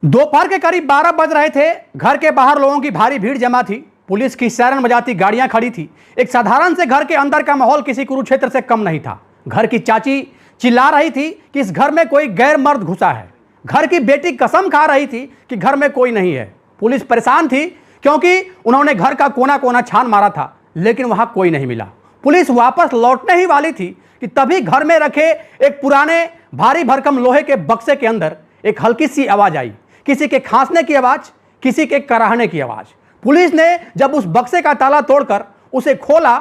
दोपहर के करीब 12 बज रहे थे। घर के बाहर लोगों की भारी भीड़ जमा थी। पुलिस की सायरन बजाती गाड़ियां खड़ी थी। एक साधारण से घर के अंदर का माहौल किसी कुरुक्षेत्र से कम नहीं था। घर की चाची चिल्ला रही थी कि इस घर में कोई गैर मर्द घुसा है। घर की बेटी कसम खा रही थी कि घर में कोई नहीं है। पुलिस परेशान थी क्योंकि उन्होंने घर का कोना कोना छान मारा था, लेकिन वहां कोई नहीं मिला। पुलिस वापस लौटने ही वाली थी कि तभी घर में रखे एक पुराने भारी भरकम लोहे के बक्से के अंदर एक हल्की सी आवाज आई। किसी के खांसने की आवाज, किसी के कराहने की आवाज। पुलिस ने जब उस बक्से का ताला तोड़कर उसे खोला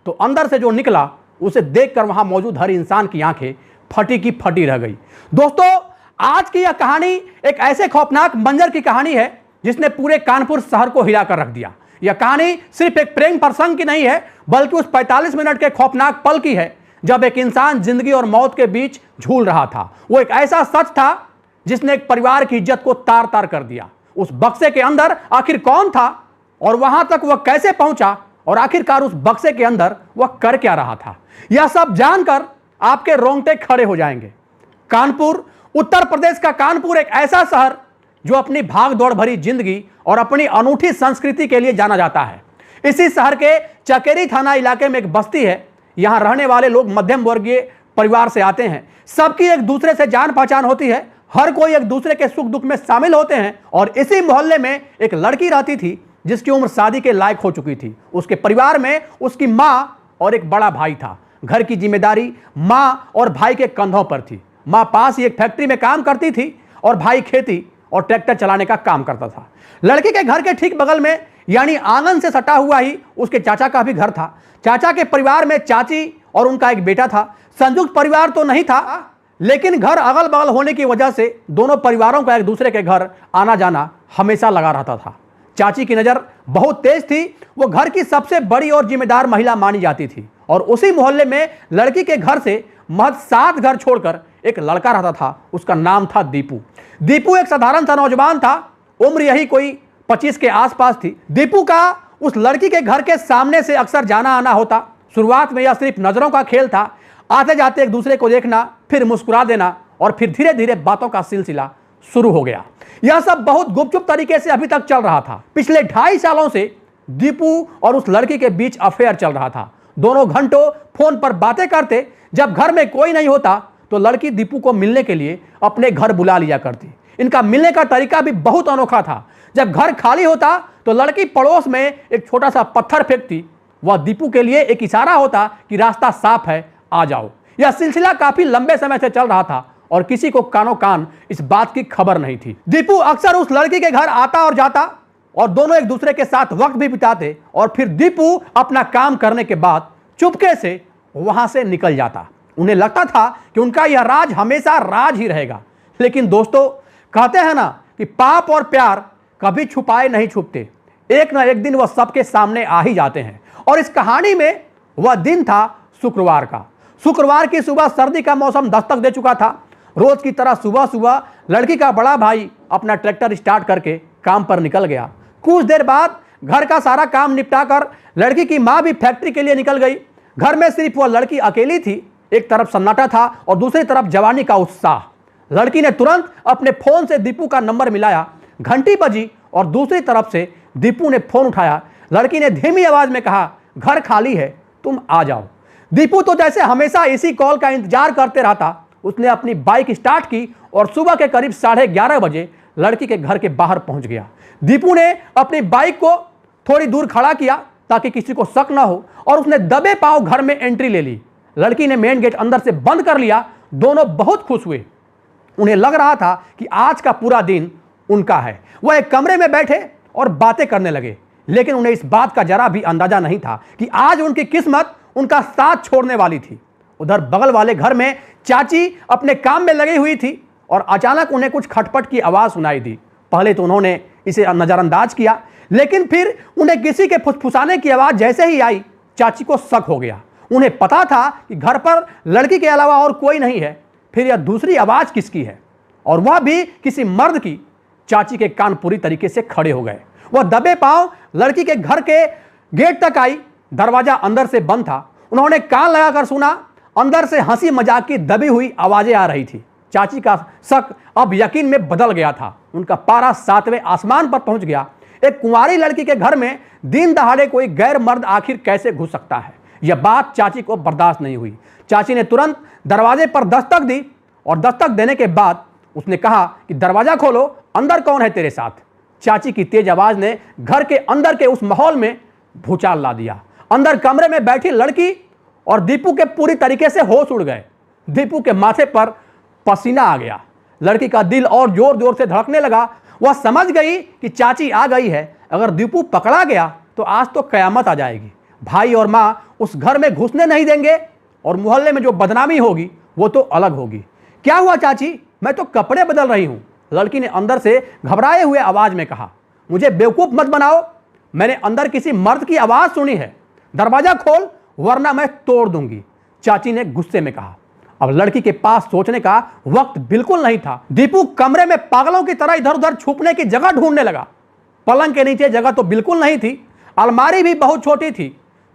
तो अंदर से जो निकला उसे देखकर वहां मौजूद हर इंसान की आंखें फटी की फटी रह गई। दोस्तों, आज की यह कहानी एक ऐसे खौफनाक मंजर की कहानी है जिसने पूरे कानपुर शहर को हिलाकर रख दिया। यह कहानी सिर्फ एक प्रेम प्रसंग की नहीं है, बल्कि उस 45 मिनट के खौफनाक पल की है जब एक इंसान जिंदगी और मौत के बीच झूल रहा था। वो एक ऐसा सच था जिसने एक परिवार की इज्जत को तार तार कर दिया। उस बक्से के अंदर आखिर कौन था और वहां तक वह कैसे पहुंचा और आखिरकार उस बक्से के अंदर वह कर क्या रहा था, यह सब जानकर आपके रोंगटे खड़े हो जाएंगे। कानपुर, उत्तर प्रदेश का कानपुर एक ऐसा शहर जो अपनी भाग दौड़ भरी जिंदगी और अपनी अनूठी संस्कृति के लिए जाना जाता है। इसी शहर के चकेरी थाना इलाके में एक बस्ती है। यहां रहने वाले लोग मध्यम वर्गीय परिवार से आते हैं। सबकी एक दूसरे से जान पहचान होती है। हर कोई एक दूसरे के सुख दुख में शामिल होते हैं। और इसी मोहल्ले में एक लड़की रहती थी जिसकी उम्र शादी के लायक हो चुकी थी। उसके परिवार में उसकी मां और एक बड़ा भाई था। घर की जिम्मेदारी मां और भाई के कंधों पर थी। मां पास ही एक फैक्ट्री में काम करती थी और भाई खेती और ट्रैक्टर चलाने का काम करता था। लड़की के घर के ठीक बगल में यानी आंगन से सटा हुआ ही उसके चाचा का भी घर था। चाचा के परिवार में चाची और उनका एक बेटा था। संयुक्त परिवार तो नहीं था, लेकिन घर अगल बगल होने की वजह से दोनों परिवारों का एक दूसरे के घर आना जाना हमेशा लगा रहता था। चाची की नज़र बहुत तेज थी। वो घर की सबसे बड़ी और जिम्मेदार महिला मानी जाती थी। और उसी मोहल्ले में लड़की के घर से महज 7 घर छोड़कर एक लड़का रहता था। उसका नाम था दीपू। दीपू एक साधारण सा नौजवान था। उम्र यही कोई 25 के आसपास थी। दीपू का उस लड़की के घर के सामने से अक्सर जाना आना होता। शुरुआत में यह सिर्फ नजरों का खेल था। आते जाते एक दूसरे को देखना, फिर मुस्कुरा देना और फिर धीरे धीरे बातों का सिलसिला शुरू हो गया। यह सब बहुत गुपचुप तरीके से अभी तक चल रहा था। पिछले 2.5 सालों से दीपू और उस लड़की के बीच अफेयर चल रहा था। दोनों घंटों फोन पर बातें करते। जब घर में कोई नहीं होता तो लड़की दीपू को मिलने के लिए अपने घर बुला लिया करती। इनका मिलने का तरीका भी बहुत अनोखा था। जब घर खाली होता तो लड़की पड़ोस में एक छोटा सा पत्थर फेंकती। वह दीपू के लिए एक इशारा होता कि रास्ता साफ है, आ जाओ। यह सिलसिला काफी लंबे समय से चल रहा था और किसी को कानो कान इस बात की खबर नहीं थी। दीपू अक्सर उस लड़की के घर आता और जाता और दोनों एक दूसरे के साथ वक्त भी बिताते। और फिर दीपू अपना काम करने के बाद चुपके से वहां से निकल जाता। उन्हें लगता था कि उनका यह राज हमेशा राज ही रहेगा। लेकिन दोस्तों, कहते हैं ना कि पाप और प्यार कभी छुपाए नहीं छुपते। एक ना एक दिन वह सबके सामने आ ही जाते हैं। और इस कहानी में वह दिन था शुक्रवार का। शुक्रवार की सुबह सर्दी का मौसम दस्तक दे चुका था। रोज की तरह सुबह सुबह लड़की का बड़ा भाई अपना ट्रैक्टर स्टार्ट करके काम पर निकल गया। कुछ देर बाद घर का सारा काम निपटाकर लड़की की मां भी फैक्ट्री के लिए निकल गई। घर में सिर्फ वह लड़की अकेली थी। एक तरफ सन्नाटा था और दूसरी तरफ जवानी का उत्साह। लड़की ने तुरंत अपने फोन से दीपू का नंबर मिलाया। घंटी बजी और दूसरी तरफ से दीपू ने फोन उठाया। लड़की ने धीमी आवाज में कहा, घर खाली है, तुम आ जाओ। दीपू तो जैसे हमेशा इसी कॉल का इंतजार करते रहता। उसने अपनी बाइक स्टार्ट की और सुबह के करीब 11:30 बजे लड़की के घर के बाहर पहुंच गया। दीपू ने अपनी बाइक को थोड़ी दूर खड़ा किया ताकि किसी को शक ना हो और उसने दबे पांव घर में एंट्री ले ली। लड़की ने मेन गेट अंदर से बंद कर लिया। दोनों बहुत खुश हुए। उन्हें लग रहा था कि आज का पूरा दिन उनका है। वह एक कमरे में बैठे और बातें करने लगे। लेकिन उन्हें इस बात का जरा भी अंदाजा नहीं था कि आज उनकी किस्मत उनका साथ छोड़ने वाली थी। उधर बगल वाले घर में चाची अपने काम में लगी हुई थी और अचानक उन्हें कुछ खटपट की आवाज सुनाई दी। पहले तो उन्होंने इसे नजरअंदाज किया, लेकिन फिर उन्हें किसी के फुसफुसाने की आवाज जैसे ही आई, चाची को शक हो गया। उन्हें पता था कि घर पर लड़की के अलावा और कोई नहीं है। फिर यह दूसरी आवाज किसकी है, और वह भी किसी मर्द की। चाची के कान पूरी तरीके से खड़े हो गए। वह दबे पांव लड़की के घर के गेट तक आई। दरवाजा अंदर से बंद था। उन्होंने कान लगाकर सुना। अंदर से हंसी मजाक की दबी हुई आवाजें आ रही थी। चाची का शक अब यकीन में बदल गया था। उनका पारा 7वें आसमान पर पहुंच गया। एक कुंवारी लड़की के घर में दिन दहाड़े कोई गैर मर्द आखिर कैसे घुस सकता है? यह बात चाची को बर्दाश्त नहीं हुई। चाची ने तुरंत दरवाजे पर दस्तक दी और दस्तक देने के बाद उसने कहा कि दरवाजा खोलो, अंदर कौन है तेरे साथ? चाची की तेज आवाज ने घर के अंदर के उस माहौल में भूचाल ला दिया। अंदर कमरे में बैठी लड़की और दीपू के पूरी तरीके से होश उड़ गए। दीपू के माथे पर पसीना आ गया। लड़की का दिल और जोर जोर से धड़कने लगा। वह समझ गई कि चाची आ गई है। अगर दीपू पकड़ा गया तो आज तो कयामत आ जाएगी। भाई और माँ उस घर में घुसने नहीं देंगे और मोहल्ले में जो बदनामी होगी वो तो अलग होगी। क्या हुआ चाची? मैं तो कपड़े बदल रही हूँ, लड़की ने अंदर से घबराए हुए आवाज में कहा। मुझे बेवकूफ मत बनाओ, मैंने अंदर किसी मर्द की आवाज सुनी है। दरवाजा खोल वरना मैं तोड़ दूंगी, चाची ने गुस्से में कहा। अब लड़की के पास सोचने का वक्त बिल्कुल नहीं था। दीपू कमरे में पागलों की तरह इधर उधर छुपने की जगह ढूंढने लगा। पलंग के नीचे जगह तो बिल्कुल नहीं थी, अलमारी भी बहुत छोटी थी।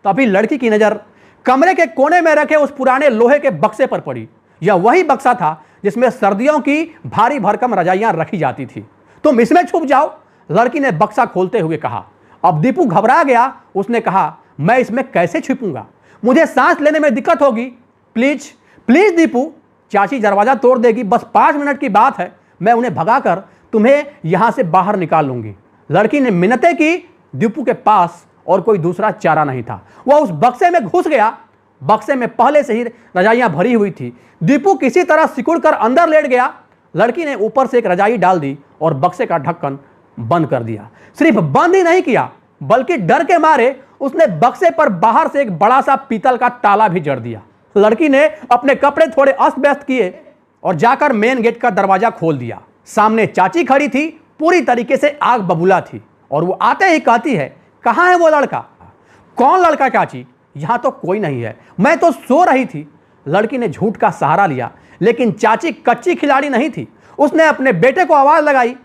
तभी लड़की की नजर कमरे के कोने में रखे उस पुराने लोहे के बक्से पर पड़ी। यह वही बक्सा था जिसमें सर्दियों की भारी भरकम रजाइयां रखी जाती थी। तुम इसमें छुप जाओ, लड़की ने बक्सा खोलते हुए कहा। अब दीपू घबरा गया। उसने कहा, मैं इसमें कैसे छुपूंगा? मुझे सांस लेने में दिक्कत होगी। प्लीज प्लीज दीपू, चाची दरवाजा तोड़ देगी, बस 5 मिनट की बात है, मैं उन्हें भगाकर तुम्हें यहां से बाहर निकाल लूंगी। लड़की ने मिन्नतें की। दीपू के पास और कोई दूसरा चारा नहीं था। वह उस बक्से में घुस गया। बक्से में पहले से ही रजाइयां भरी हुई थी। दीपू किसी तरह सिकुड़कर अंदर लेट गया। लड़की ने ऊपर से एक रजाई डाल दी और बक्से का ढक्कन बंद कर दिया। सिर्फ बंद ही नहीं किया बल्कि डर के मारे उसने बक्से पर बाहर से एक बड़ा सा पीतल का ताला भी जड़ दिया। लड़की ने अपने कपड़े थोड़े अस्त व्यस्त किए और जाकर मेन गेट का दरवाजा खोल दिया। सामने चाची खड़ी थी, पूरी तरीके से आग बबूला थी और वो आते ही कहती है, कहाँ है वो लड़का? कौन लड़का चाची? यहां तो कोई नहीं है, मैं तो सो रही थी। लड़की ने झूठ का सहारा लिया, लेकिन चाची कच्ची खिलाड़ी नहीं थी। उसने अपने बेटे को आवाज लगाई।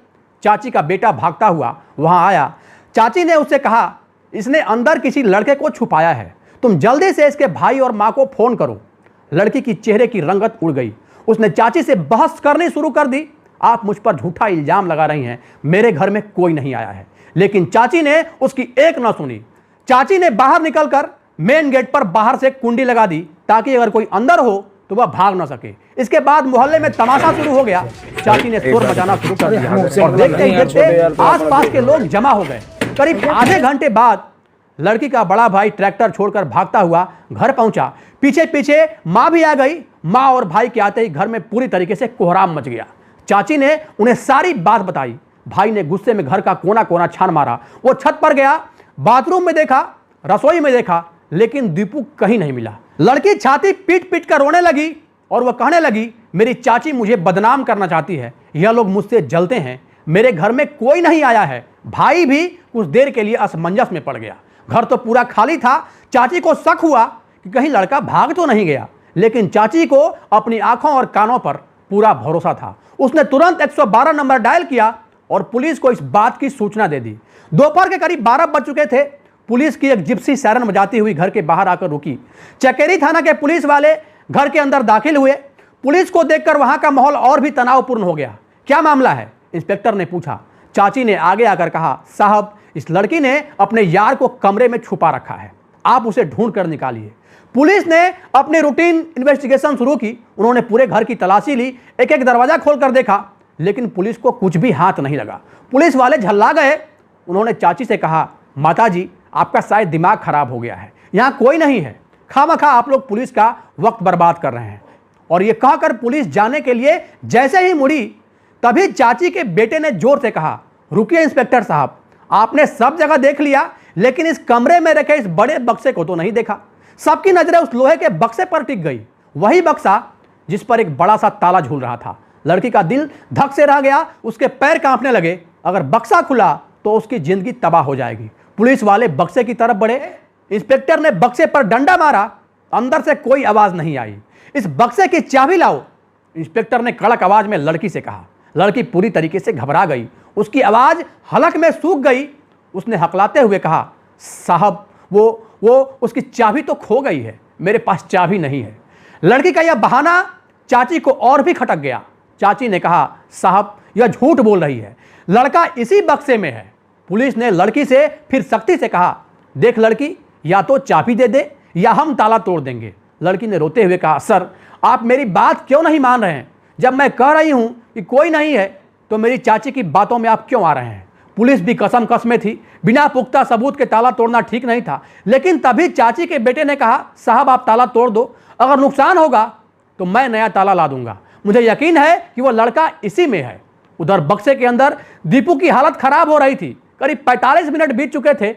चाची का बेटा भागता हुआ वहां आया। चाची ने उससे कहा, इसने अंदर किसी लड़के को छुपाया है, तुम जल्दी से इसके भाई और मां को फोन करो। लड़की की चेहरे की रंगत उड़ गई। उसने चाची से बहस करनी शुरू कर दी। आप मुझ पर झूठा इल्जाम लगा रही हैं, मेरे घर में कोई नहीं आया है। लेकिन चाची ने उसकी एक न सुनी। चाची ने बाहर निकलकर मेन गेट पर बाहर से कुंडी लगा दी ताकि अगर कोई अंदर हो तो वह भाग न सके। इसके बाद मोहल्ले में तमाशा शुरू हो गया। चाची ने शोर मचाना शुरू कर दिया और देखते ही देखते आसपास के लोग जमा हो गए। करीब आधे घंटे बाद लड़की का बड़ा भाई ट्रैक्टर छोड़कर भागता हुआ घर पहुंचा। पीछे पीछे मां भी आ गई। मां और भाई के आते ही घर में पूरी तरीके से कोहराम मच गया। चाची ने उन्हें सारी बात बताई। भाई ने गुस्से में घर का कोना कोना छान मारा। वो छत पर गया, बाथरूम में देखा, रसोई में देखा, लेकिन दीपू कहीं नहीं मिला। लड़की छाती पीट पीट कर रोने लगी और वह कहने लगी, मेरी चाची मुझे बदनाम करना चाहती है, यह लोग मुझसे जलते हैं, मेरे घर में कोई नहीं आया है। भाई भी कुछ देर के लिए असमंजस में पड़ गया। घर तो पूरा खाली था। चाची को शक हुआ कि कहीं लड़का भाग तो नहीं गया, लेकिन चाची को अपनी आंखों और कानों पर पूरा भरोसा था। उसने तुरंत 112 नंबर डायल किया और पुलिस को इस बात की सूचना दे दी। दोपहर के करीब 12 बज चुके थे। पुलिस की एक जिप्सी सायरन बजाती हुई घर के बाहर आकर रुकी। चकेरी थाना के पुलिस वाले घर के अंदर दाखिल हुए। पुलिस को देखकर वहां का माहौल और भी तनावपूर्ण हो गया। क्या मामला है? इंस्पेक्टर ने पूछा। चाची ने आगे आकर कहा, साहब, इस लड़की ने अपने यार को कमरे में छुपा रखा है, आप उसे ढूंढ कर निकालिए। पुलिस ने अपनी रूटीन इन्वेस्टिगेशन शुरू की। उन्होंने पूरे घर की तलाशी ली, एक एक दरवाजा खोलकर देखा, लेकिन पुलिस को कुछ भी हाथ नहीं लगा। पुलिस वाले झल्ला गए। उन्होंने चाची से कहा, माताजी, आपका शायद दिमाग खराब हो गया है, यहाँ कोई नहीं है, खामखा आप लोग पुलिस का वक्त बर्बाद कर रहे हैं। और ये कहकर पुलिस जाने के लिए जैसे ही मुड़ी, तभी चाची के बेटे ने जोर से कहा, रुकिए इंस्पेक्टर साहब, आपने सब जगह देख लिया, लेकिन इस कमरे में रखे इस बड़े बक्से को तो नहीं देखा। सबकी नजरें उस लोहे के बक्से पर टिक गई, वही बक्सा जिस पर एक बड़ा सा ताला झूल रहा था। लड़की का दिल धक से रह गया, उसके पैर कांपने लगे। अगर बक्सा खुला तो उसकी जिंदगी तबाह हो जाएगी। पुलिस वाले बक्से की तरफ बढ़े। इंस्पेक्टर ने बक्से पर डंडा मारा, अंदर से कोई आवाज नहीं आई। इस बक्से की चाबी लाओ, इंस्पेक्टर ने कड़क आवाज में लड़की से कहा। लड़की पूरी तरीके से घबरा गई, उसकी आवाज हलक में सूख गई। उसने हकलाते हुए कहा, साहब, वो उसकी चाबी तो खो गई है, मेरे पास चाबी नहीं है। लड़की का यह बहाना चाची को और भी खटक गया। चाची ने कहा, साहब यह झूठ बोल रही है, लड़का इसी बक्से में है। पुलिस ने लड़की से फिर सख्ती से कहा, देख लड़की, या तो चाबी दे दे या हम ताला तोड़ देंगे। लड़की ने रोते हुए कहा, सर आप मेरी बात क्यों नहीं मान रहे हैं? जब मैं कह रही हूं कि कोई नहीं है तो मेरी चाची की बातों में आप क्यों आ रहे हैं? पुलिस भी कसम में थी, बिना पुख्ता सबूत के ताला तोड़ना ठीक नहीं था। लेकिन तभी चाची के बेटे ने कहा, साहब आप ताला तोड़ दो, अगर नुकसान होगा तो मैं नया ताला ला दूंगा, मुझे यकीन है कि वह लड़का इसी में है। उधर बक्से के अंदर दीपू की हालत खराब हो रही थी। करीब 45 मिनट बीत चुके थे।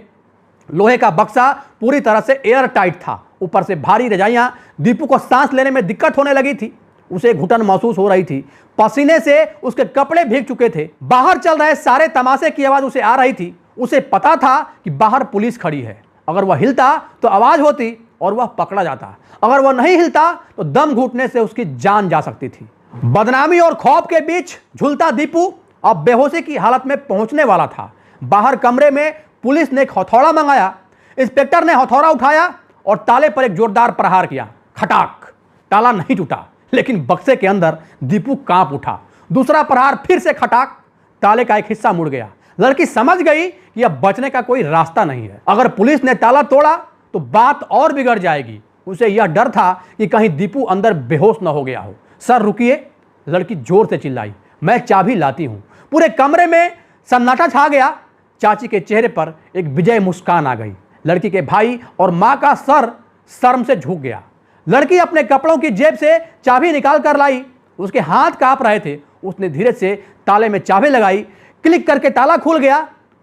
लोहे का बक्सा पूरी तरह से एयर टाइट था, ऊपर से भारी रजाइयां, दीपू को सांस लेने में दिक्कत होने लगी थी। उसे घुटन महसूस हो रही थी, पसीने से उसके कपड़े भीग चुके थे। बाहर चल रहे सारे तमाशे की आवाज उसे आ रही थी। उसे पता था कि बाहर पुलिस खड़ी है, अगर वह हिलता तो आवाज होती और वह पकड़ा जाता, अगर वह नहीं हिलता तो दम घुटने से उसकी जान जा सकती थी। बदनामी और खौफ के बीच झूलता दीपू अब बेहोशी की हालत में पहुंचने वाला था। बाहर कमरे में पुलिस ने एक हथौड़ा मंगाया। इंस्पेक्टर ने हथौड़ा उठाया और ताले पर एक जोरदार प्रहार किया। खटाक, ताला नहीं टूटा, लेकिन बक्से के अंदर दीपू कांप उठा। दूसरा प्रहार, फिर से खटाक, ताले का एक हिस्सा मुड़ गया। लड़की समझ गई कि अब बचने का कोई रास्ता नहीं है। अगर पुलिस ने ताला तोड़ा तो बात और बिगड़ जाएगी। उसे यह डर था कि कहीं दीपू अंदर बेहोश न हो गया हो। सर रुकिए, लड़की जोर से चिल्लाई, मैं चाबी लाती हूं। पूरे कमरे में सन्नाटा छा गया। चाची के चेहरे पर एक विजय मुस्कान आ गई। लड़की के भाई और मां का सर शर्म से झुक गया। लड़की अपने कपड़ों की जेब से चाबी निकाल कर लाई। उसके हाथ कांप रहे थे। उसने धीरे से ताले में चाबी लगाई, क्लिक करके ताला खुल गया।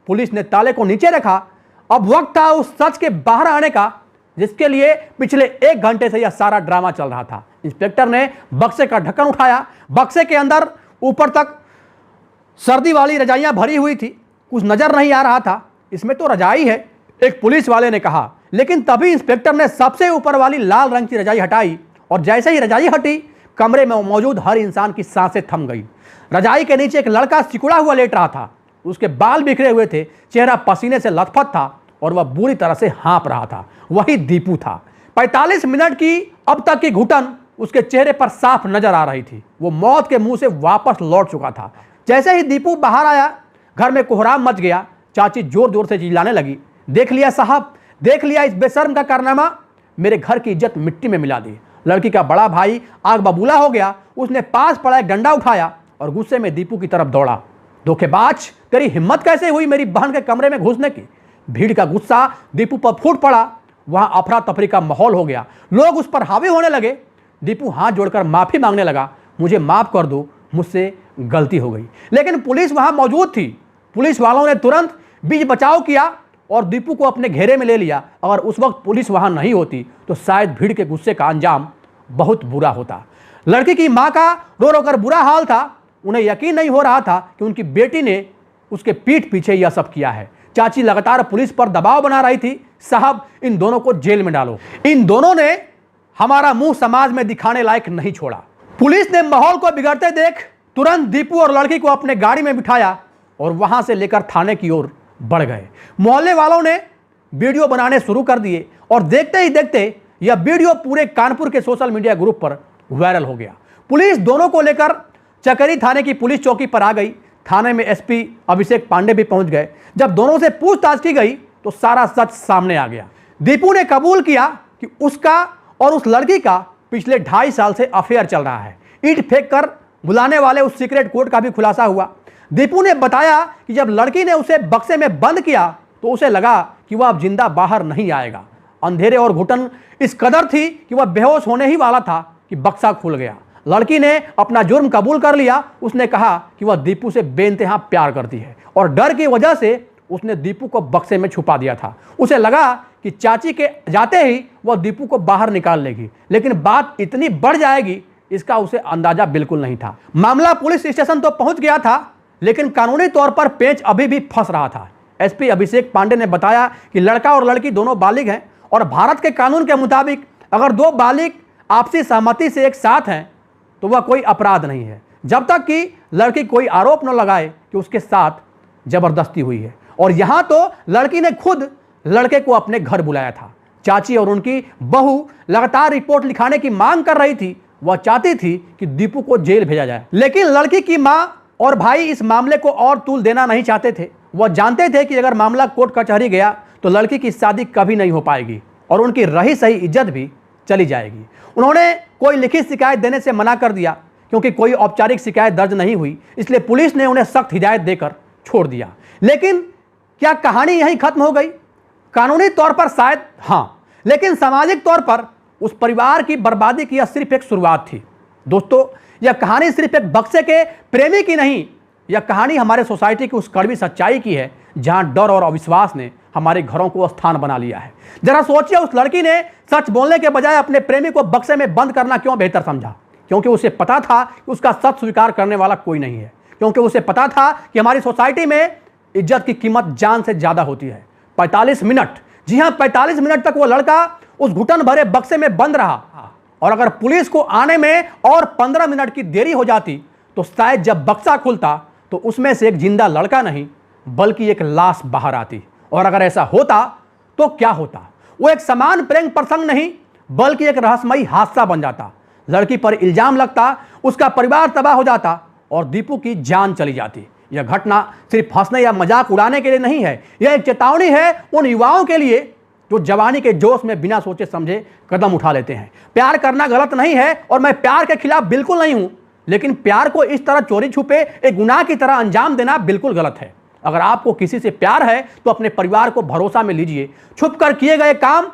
पुलिस ने ताले को नीचे रखा। अब वक्त था उस सच के बाहर आने का, जिसके लिए पिछले 1 घंटे से यह सारा ड्रामा चल रहा था। इंस्पेक्टर ने बक्से का ढक्कन उठाया। बक्से के अंदर ऊपर तक सर्दी वाली रजाइयां भरी हुई थी। कुछ नजर नहीं आ रहा था। इसमें तो रजाई है, एक पुलिस वाले ने कहा। लेकिन तभी इंस्पेक्टर ने सबसे ऊपर वाली लाल रंग की रजाई हटाई और जैसे ही रजाई हटी, कमरे में मौजूद हर इंसान की सांसें थम गई। रजाई के नीचे एक लड़का सिकुड़ा हुआ लेट रहा था। उसके बाल बिखरे हुए थे, चेहरा पसीने से लथपथ था और वह बुरी तरह से हाँप रहा था। वही दीपू था। 45 मिनट की अब तक की घुटन उसके चेहरे पर साफ नजर आ रही थी। वो मौत के मुंह से वापस लौट चुका था। जैसे ही दीपू बाहर आया, घर में कोहराम मच गया। चाची जोर जोर से चिल्लाने लगी, देख लिया साहब, देख लिया इस बेशर्म का कारनामा, मेरे घर की इज्जत मिट्टी में मिला दी। लड़की का बड़ा भाई आग बबूला हो गया। उसने पास पड़ा एक डंडा उठाया और गुस्से में दीपू की तरफ दौड़ा। धोखेबाज, तेरी हिम्मत कैसे हुई मेरी बहन के कमरे में घुसने की? भीड़ का गुस्सा दीपू पर फूट पड़ा। वहां अफरा तफरी का माहौल हो गया। लोग उस पर हावी होने लगे। दीपू हाथ जोड़कर माफी मांगने लगा, मुझे माफ कर दो, मुझसे गलती हो गई। लेकिन पुलिस वहां मौजूद थी। पुलिस वालों ने तुरंत बीच बचाव किया और दीपू को अपने घेरे में ले लिया। अगर उस वक्त पुलिस वहां नहीं होती तो शायद भीड़ के गुस्से का अंजाम बहुत बुरा होता। लड़की की मां का रो रो कर बुरा हाल था। उन्हें यकीन नहीं हो रहा था कि उनकी बेटी ने उसके पीठ पीछे यह सब किया है। चाची लगातार पुलिस पर दबाव बना रही थी, साहब इन दोनों को जेल में डालो। इन दोनों ने हमारा मुंह समाज में दिखाने लायक नहीं छोड़ा। पुलिस ने माहौल को बिगड़ते देख तुरंत दीपू और लड़की को अपने गाड़ी में बिठाया और वहां से लेकर थाने की ओर बढ़ गए। मोहल्ले वालों ने वीडियो बनाने शुरू कर दिए और देखते ही देखते यह वीडियो पूरे कानपुर के सोशल मीडिया ग्रुप पर वायरल हो गया। पुलिस दोनों को लेकर चकरी थाने की पुलिस चौकी पर आ गई। थाने में एसपी अभिषेक पांडे भी पहुंच गए। जब दोनों से पूछताछ की गई तो सारा सच सामने आ गया। दीपू ने कबूल किया कि उसका और उस लड़की का पिछले 2.5 साल से अफेयर चल रहा है। ईंट फेंक कर बुलाने वाले उस सीक्रेट कोड का भी खुलासा हुआ। दीपू ने बताया कि जब लड़की ने उसे बक्से में बंद किया तो उसे लगा कि वह अब जिंदा बाहर नहीं आएगा। अंधेरे और घुटन इस कदर थी कि वह बेहोश होने ही वाला था कि बक्सा खुल गया। लड़की ने अपना जुर्म कबूल कर लिया। उसने कहा कि वह दीपू से बेइंतहा प्यार करती है और डर की वजह से उसने दीपू को बक्से में छुपा दिया था। उसे लगा कि चाची के जाते ही वह दीपू को बाहर निकाल लेगी, लेकिन बात इतनी बढ़ जाएगी इसका उसे अंदाजा बिल्कुल नहीं था। मामला पुलिस स्टेशन तो पहुंच गया था, लेकिन कानूनी तौर पर पेंच अभी भी फंस रहा था। एसपी अभिषेक पांडे ने बताया कि लड़का और लड़की दोनों बालिग हैं और भारत के कानून के मुताबिक अगर 2 बालिग आपसी सहमति से एक साथ हैं तो वह कोई अपराध नहीं है, जब तक कि लड़की कोई आरोप न लगाए कि उसके साथ जबरदस्ती हुई है। और यहां तो लड़की ने खुद लड़के को अपने घर बुलाया था। चाची और उनकी बहू लगातार रिपोर्ट लिखाने की मांग कर रही थी, वह चाहती थी कि दीपू को जेल भेजा जाए, लेकिन लड़की की मां और भाई इस मामले को और तूल देना नहीं चाहते थे। वह जानते थे कि अगर मामला कोर्ट कचहरी गया तो लड़की की शादी कभी नहीं हो पाएगी और उनकी रही सही इज्जत भी चली जाएगी। उन्होंने कोई लिखित शिकायत देने से मना कर दिया क्योंकि कोई औपचारिक शिकायत दर्ज नहीं हुई, इसलिए पुलिस ने उन्हें सख्त हिदायत देकर छोड़ दिया। लेकिन क्या कहानी यहीं खत्म हो गई? कानूनी तौर पर शायद हाँ, लेकिन सामाजिक तौर पर उस परिवार की बर्बादी की यह सिर्फ एक शुरुआत थी। दोस्तों, यह कहानी सिर्फ एक बक्से के प्रेमी की नहीं, यह कहानी हमारे सोसाइटी की उस कड़वी सच्चाई की है जहां डर और अविश्वास ने हमारे घरों को स्थान बना लिया है। जरा सोचिए, उस लड़की ने सच बोलने के बजाय अपने प्रेमी को बक्से में बंद करना क्यों बेहतर समझा? क्योंकि उसे पता था कि उसका सच स्वीकार करने वाला कोई नहीं है, क्योंकि उसे पता था कि हमारी सोसाइटी में इज्जत की कीमत जान से ज्यादा होती है। 45 मिनट, जी हां 45 मिनट तक वो लड़का उस घुटन भरे बक्से में बंद रहा और अगर पुलिस को आने में और 15 मिनट की देरी हो जाती तो शायद जब बक्सा खुलता तो उसमें से एक जिंदा लड़का नहीं बल्कि एक लाश बाहर आती। और अगर ऐसा होता तो क्या होता? वो एक समान प्रेम प्रसंग नहीं बल्कि एक रहस्यमयी हादसा बन जाता। लड़की पर इल्जाम लगता, उसका परिवार तबाह हो जाता और दीपू की जान चली जाती। यह घटना सिर्फ हंसने या मजाक उड़ाने के लिए नहीं है, यह एक चेतावनी है उन युवाओं के लिए जो जवानी के जोश में बिना सोचे समझे कदम उठा लेते हैं। प्यार करना गलत नहीं है और मैं प्यार के खिलाफ बिल्कुल नहीं हूं, लेकिन प्यार को इस तरह चोरी छुपे एक गुनाह की तरह अंजाम देना बिल्कुल गलत है। अगर आपको किसी से प्यार है तो अपने परिवार को भरोसा में लीजिए। छुप कर किए गए काम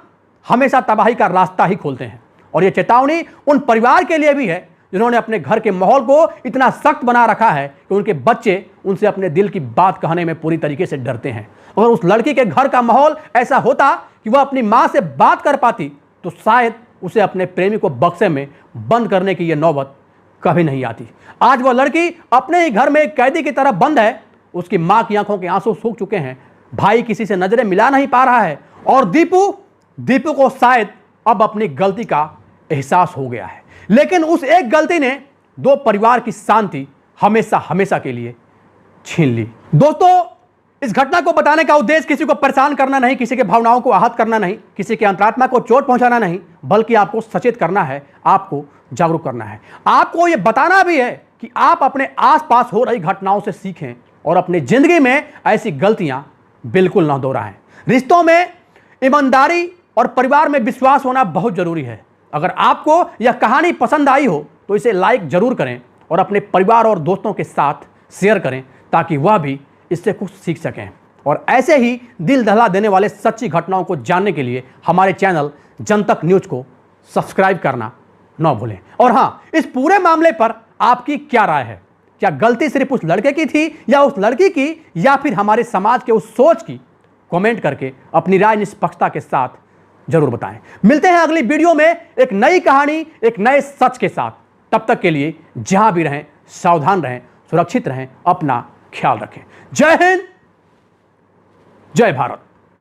हमेशा तबाही का रास्ता ही खोलते हैं। और यह चेतावनी उन परिवार के लिए भी है जिन्होंने अपने घर के माहौल को इतना सख्त बना रखा है कि उनके बच्चे उनसे अपने दिल की बात कहने में पूरी तरीके से डरते हैं। अगर उस लड़की के घर का माहौल ऐसा होता कि वह अपनी मां से बात कर पाती तो शायद उसे अपने प्रेमी को बक्से में बंद करने की यह नौबत कभी नहीं आती। आज वह लड़की अपने ही घर में एक कैदी की तरह बंद है। उसकी मां की आंखों के आंसू सूख चुके हैं, भाई किसी से नजरें मिला नहीं पा रहा है और दीपू को शायद अब अपनी गलती का एहसास हो गया है। लेकिन उस एक गलती ने दो परिवार की शांति हमेशा के लिए छीन ली। दोस्तों, इस घटना को बताने का उद्देश्य किसी को परेशान करना नहीं, किसी के भावनाओं को आहत करना नहीं, किसी के अंतरात्मा को चोट पहुंचाना नहीं, बल्कि आपको सचेत करना है, आपको जागरूक करना है। आपको यह बताना भी है कि आप अपने आसपास हो रही घटनाओं से सीखें और अपनी जिंदगी में ऐसी गलतियां बिल्कुल ना दोहराएं। रिश्तों में ईमानदारी और परिवार में विश्वास होना बहुत जरूरी है। अगर आपको यह कहानी पसंद आई हो तो इसे लाइक जरूर करें और अपने परिवार और दोस्तों के साथ शेयर करें ताकि वह भी इससे कुछ सीख सकें। और ऐसे ही दिल दहला देने वाले सच्ची घटनाओं को जानने के लिए हमारे चैनल जनतक न्यूज को सब्सक्राइब करना न भूलें। और हाँ, इस पूरे मामले पर आपकी क्या राय है? क्या गलती सिर्फ उस लड़के की थी या उस लड़की की या फिर हमारे समाज के उस सोच की? कमेंट करके अपनी राय निष्पक्षता के साथ जरूर बताएं। मिलते हैं अगली वीडियो में एक नई कहानी, एक नए सच के साथ। तब तक के लिए जहां भी रहें सावधान रहें, सुरक्षित रहें, अपना ख्याल रखें। जय हिंद, जय भारत।